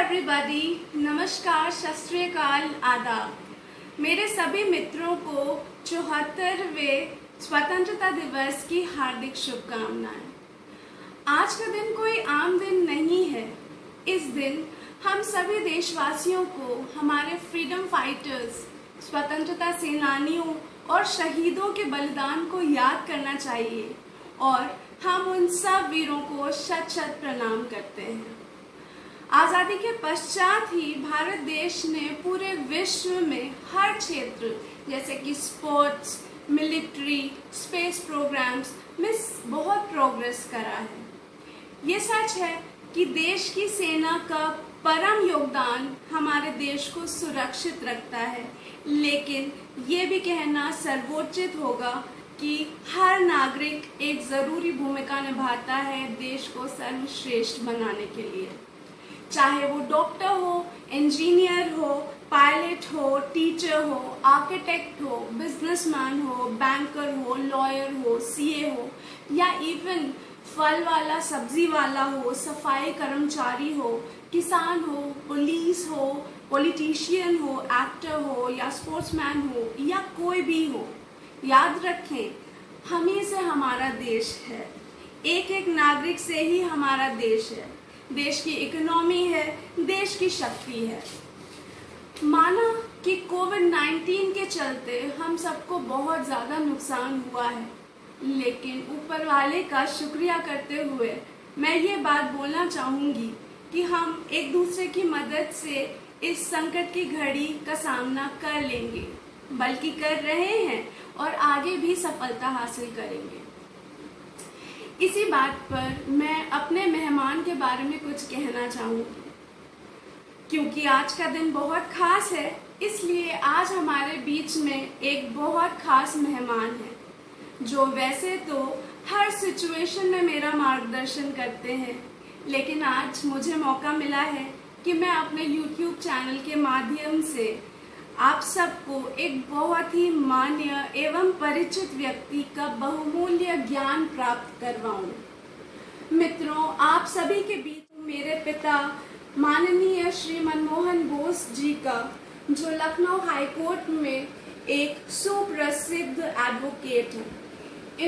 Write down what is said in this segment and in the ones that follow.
Everybody, नमस्कार, सत श्री अकाल, आदाब। मेरे सभी मित्रों को 74वें स्वतंत्रता दिवस की हार्दिक शुभकामनाएं। आज का दिन कोई आम दिन नहीं है। इस दिन हम सभी देशवासियों को हमारे फ्रीडम फाइटर्स, स्वतंत्रता सेनानियों और शहीदों के बलिदान को याद करना चाहिए और हम उन सब वीरों को शत शत प्रणाम करते हैं। आज़ादी के पश्चात ही भारत देश ने पूरे विश्व में हर क्षेत्र जैसे कि स्पोर्ट्स, मिलिट्री, स्पेस प्रोग्राम्स में बहुत प्रोग्रेस करा है। ये सच है कि देश की सेना का परम योगदान हमारे देश को सुरक्षित रखता है, लेकिन ये भी कहना सर्वोचित होगा कि हर नागरिक एक ज़रूरी भूमिका निभाता है देश को सर्वश्रेष्ठ बनाने के लिए। चाहे वो डॉक्टर हो, इंजीनियर हो, पायलट हो, टीचर हो, आर्किटेक्ट हो, बिजनेसमैन हो, बैंकर हो, लॉयर हो, सीए हो या इवन फल वाला, सब्जी वाला हो, सफाई कर्मचारी हो, किसान हो, पुलिस हो, पॉलिटिशियन हो, एक्टर हो या स्पोर्ट्समैन हो या कोई भी हो, याद रखें हमें से हमारा देश है। एक एक नागरिक से ही हमारा देश है, देश की इकोनॉमी है, देश की शक्ति है। माना कि कोविड-19 के चलते हम सबको बहुत ज़्यादा नुकसान हुआ है, लेकिन ऊपर वाले का शुक्रिया करते हुए मैं ये बात बोलना चाहूँगी कि हम एक दूसरे की मदद से इस संकट की घड़ी का सामना कर लेंगे, बल्कि कर रहे हैं और आगे भी सफलता हासिल करेंगे। इसी बात पर मैं अपने मेहमान के बारे में कुछ कहना चाहूँगी। क्योंकि आज का दिन बहुत खास है, इसलिए आज हमारे बीच में एक बहुत खास मेहमान है जो वैसे तो हर सिचुएशन में मेरा मार्गदर्शन करते हैं, लेकिन आज मुझे मौका मिला है कि मैं अपने YouTube चैनल के माध्यम से आप सबको एक बहुत ही मान्य एवं परिचित व्यक्ति का बहुमूल्य ज्ञान प्राप्त करवाऊं। मित्रों, आप सभी के बीच मेरे पिता माननीय श्री मनमोहन बोस जी का, जो लखनऊ हाई कोर्ट में एक सुप्रसिद्ध एडवोकेट हैं।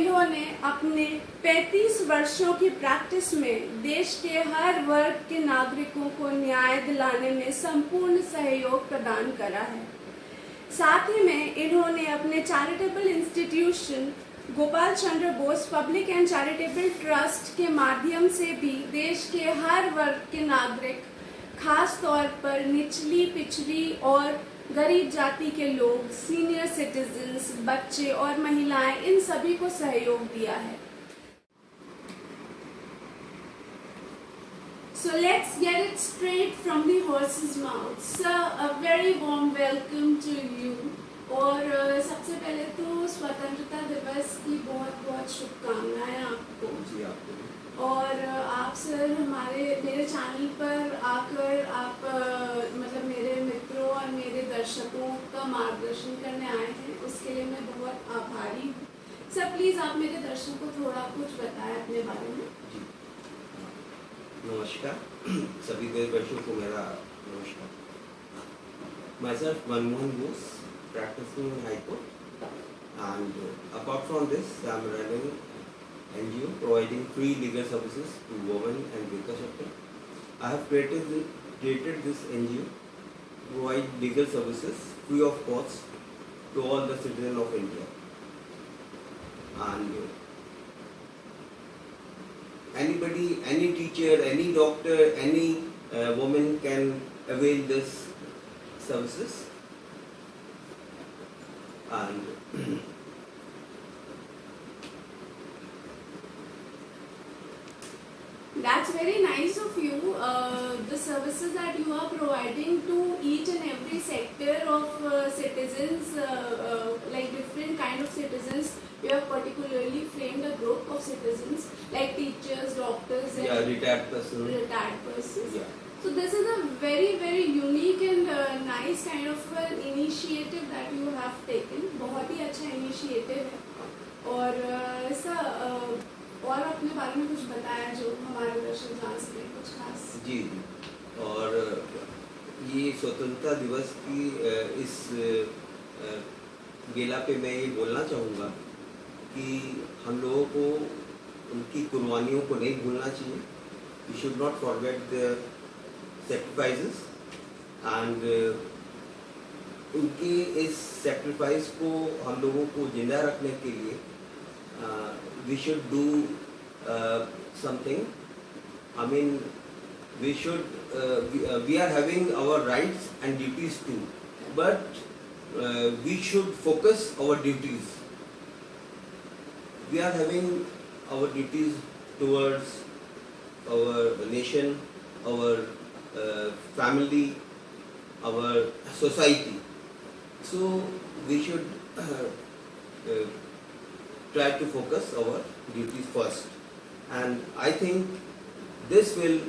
इन्होंने अपने 35 वर्षों की प्रैक्टिस में देश के हर वर्ग के नागरिकों को न्याय दिलाने में संपूर्ण सहयोग प्रदान करा है। साथ ही में इन्होंने अपने charitable institution Gopal Chandra Bose public and charitable trust के माध्यम से भी देश के हर वर्ग के नागरिक, खास तौर पर निचली, पिछड़ी और गरीब जाति के लोग, सीनियर सिटीजन्स, बच्चे और महिलाएं, इन सभी को सहयोग दिया है। So let's get it straight from the horse's mouth. Sir, a very warm welcome to you. और सबसे पहले तो स्वतंत्रता दिवस की बहुत बहुत शुभकामनाएं आपको। जी आपको। और आप सर मेरे चैनल पर आकर आप मतलब मेरे मित्रों और मेरे दर्शकों का मार्गदर्शन करने आए हैं, उसके लिए मैं बहुत आभारी हूँ। सर प्लीज़ आप मेरे दर्शकों को थोड़ा कुछ बताएं अपने बारे में। जी नमस्कार, सभी देशवासियों को मेरा नमस्कार। Myself Manmohan Bose, practicing in High Court, and apart from this, I am running NGO providing free legal services to women and Vikka sector. I have created this NGO to provide legal services free of cost to all the citizens of India. And anybody, any teacher, any doctor, any woman can avail this services. And That's very nice of you. The services that you are providing to each and every sector of citizens, like different kind of citizens. You have particularly framed a group of citizens like teachers, doctors, and retired persons. Yeah. So this is a very very unique and nice kind of an initiative that you have taken. बहुत ही अच्छा initiative है। और ऐसा और अपने बारे में कुछ बताया जो हमारे दर्शक जान सके कुछ खास। जी, और स्वतंत्रता दिवस की इस गेला पे मैं ये बोलना चाहूँगा कि हम लोगों को उनकी कुर्बानियों को नहीं भूलना चाहिए. We should not forget their sacrifices and उनके इस सेक्रीफाइस को हम लोगों को जिंदा रखने के लिए we should do something. I mean, we should we are having our rights and duties too, but we should focus our duties. We are having our duties towards our nation, our family, our society. So we should try to focus our duties first, and I think this will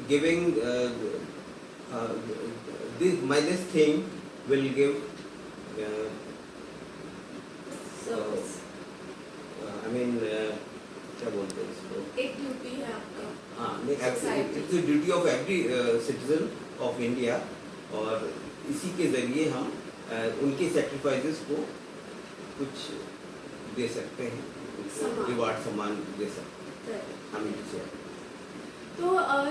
giving this thing will give I mean क्या बोलते हैं इसको, एक duty है आपका. हाँ नहीं, it's the duty of every citizen of India, और इसी के ज़रिए हम उनके सेक्रीफाइसेस को कुछ दे सकते हैं, रिवार्ड सम्मान दे सकते हैं हम इनसे. तो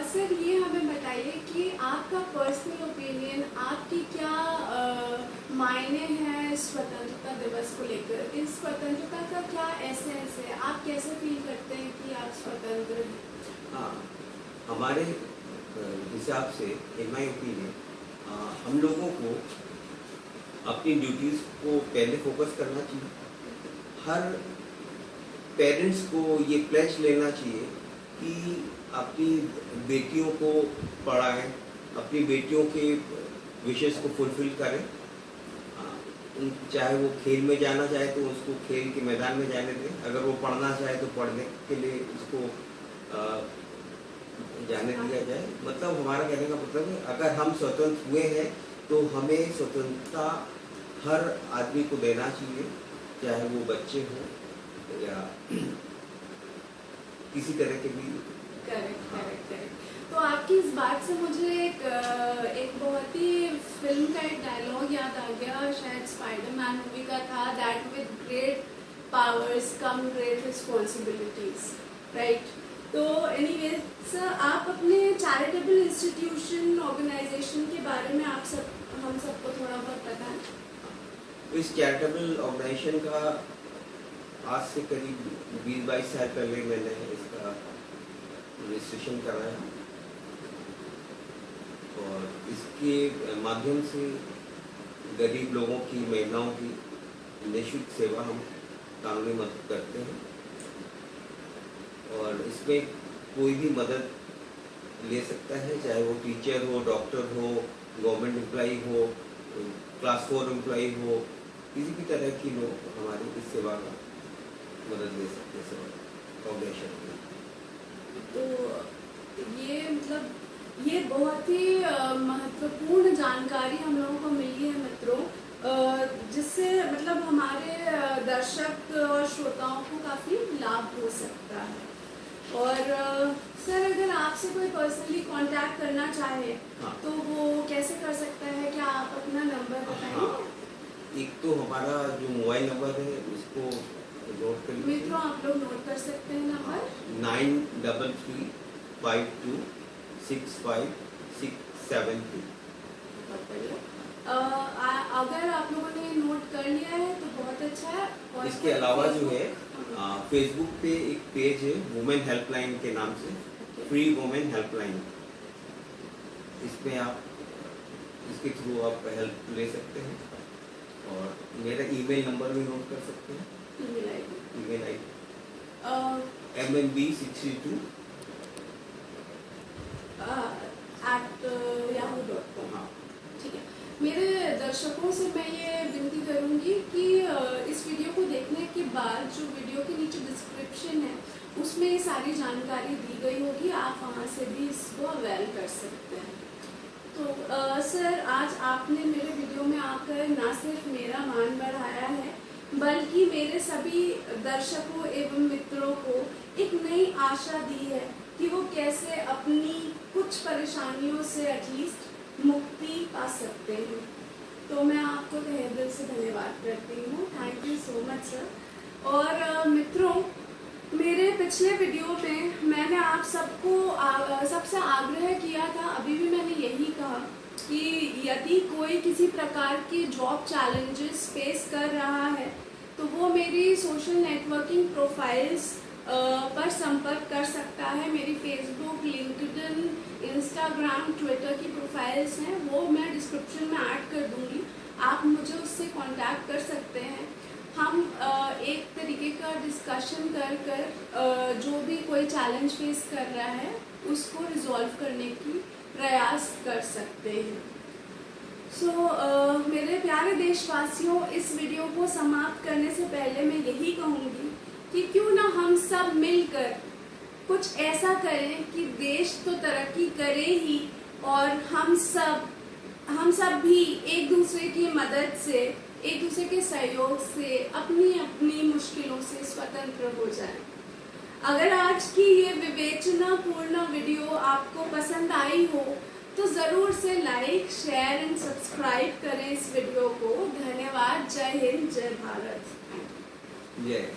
सर ये हमें बताइए कि आपका पर्सनल ओपिनियन, आपकी क्या मायने हैं स्वतंत्रता दिवस को लेकर. इस स्वतंत्रता का क्या एसेंस है, आप कैसे फील करते हैं कि आप स्वतंत्र हैं? हाँ, हमारे हिसाब से इन माई ओपिनियन हम लोगों को अपनी ड्यूटीज़ को पहले फोकस करना चाहिए. हर पेरेंट्स को ये प्लेज लेना चाहिए कि अपनी बेटियों को पढ़ाएं, अपनी बेटियों के विशेष को फुलफिल करें. चाहे वो खेल में जाना चाहे तो उसको खेल के मैदान में जाने दें, अगर वो पढ़ना चाहे तो पढ़ने के लिए उसको जाने दिया जाए. मतलब हमारा कहने का मतलब है, अगर हम स्वतंत्र हुए हैं तो हमें स्वतंत्रता हर आदमी को देना चाहिए, चाहे वो बच्चे हों या किसी तरह के भी. करेक्ट. तो आपकी इस बात से मुझे एक बहुत ही फिल्म का एक डायलॉग याद आ गया, शायद स्पाइडरमैन मूवी का था, that with great powers come great responsibilities, right. तो एनीवेज सर, आप अपने चैरिटेबल इंस्टीट्यूशन ऑर्गेनाइजेशन के बारे में हम सबको थोड़ा बहुत बताएं. इस चैरिटेबल ऑर्गेनाइजेशन का आज से करीब 20-22 साल पहले मैंने इसका रजिस्ट्रेशन कराया, और इसके माध्यम से गरीब लोगों की, महिलाओं की निःशुल्क सेवा हम कानूनी मदद करते हैं. और इसमें कोई भी मदद ले सकता है, चाहे वो टीचर हो, डॉक्टर हो, गवर्नमेंट एम्प्लॉई हो, क्लास 4 एम्प्लॉई हो, किसी भी तरह की लोग हमारी इस सेवा का मदद ले सकते हैं ऑर्गेनाइजेशन में. तो ये मतलब ये बहुत ही महत्वपूर्ण जानकारी हम लोगों को मिली है मित्रों, जिससे मतलब हमारे दर्शक और श्रोताओं को काफ़ी लाभ हो सकता है. और सर, अगर आपसे कोई पर्सनली कांटेक्ट करना चाहे हाँ. तो वो कैसे कर सकता है, क्या आप अपना नंबर बताएंगे? हाँ. एक तो हमारा जो मोबाइल नंबर है उसको नोट कर लीजिए. मित्रों, आप लोग नोट कर सकते हैं नंबर 9332656672. अगर आप लोगों ने नोट कर लिया है तो बहुत अच्छा है. और इसके अलावा जो है फेसबुक पे एक पेज है वुमेन हेल्पलाइन के नाम से, फ्री वुमेन हेल्पलाइन. इसमें आप इसके थ्रू आप हेल्प ले सकते हैं. और मेरा ईमेल नंबर भी नोट कर सकते हैं. ईमेल आई mmb62 @yahoo.com. ठीक है. मेरे दर्शकों से मैं ये विनती करूंगी कि इस वीडियो को देखने के बाद जो वीडियो के नीचे डिस्क्रिप्शन है उसमें ये सारी जानकारी दी गई होगी, आप वहाँ से भी इसको अवेल कर सकते हैं. तो सर, आज आपने मेरे वीडियो में आकर ना सिर्फ मेरा मान बढ़ाया है, बल्कि मेरे सभी दर्शकों एवं मित्रों को एक नई आशा दी है कि वो कैसे अपनी खुद कुछ परेशानियों से एटलीस्ट मुक्ति पा सकते हैं। तो मैं आपको तहे दिल से धन्यवाद करती हूँ। Thank you so much sir. और मित्रों, मेरे पिछले वीडियो में मैंने आप सबको सबसे आग्रह किया था, अभी भी मैंने यही कहा कि यदि कोई किसी प्रकार की जॉब चैलेंजेस फेस कर रहा है तो वो मेरी सोशल नेटवर्किंग प्रोफाइल्स पर संपर्क कर सकता है। मेरी फेसबुक, लिंक्डइन, इंस्टाग्राम, ट्विटर की प्रोफाइल्स हैं, वो मैं डिस्क्रिप्शन में ऐड कर दूंगी। आप मुझे उससे कांटेक्ट कर सकते हैं। हम एक तरीके का डिस्कशन कर जो भी कोई चैलेंज फेस कर रहा है उसको रिजॉल्व करने की प्रयास कर सकते हैं। मेरे प्यारे देशवासियों, इस वीडियो को समाप्त करने से पहले मैं यही कहूँगी कि क्यों ना हम सब मिलकर कुछ ऐसा करें कि देश तो तरक्की करे ही, और हम सब भी एक दूसरे की मदद से, एक दूसरे के सहयोग से अपनी अपनी मुश्किलों से स्वतंत्र हो जाएं। अगर आज की ये विवेचनापूर्ण वीडियो आपको पसंद आई हो तो ज़रूर से लाइक, शेयर एंड सब्सक्राइब करें इस वीडियो को। धन्यवाद। जय हिंद, जय भारत। जय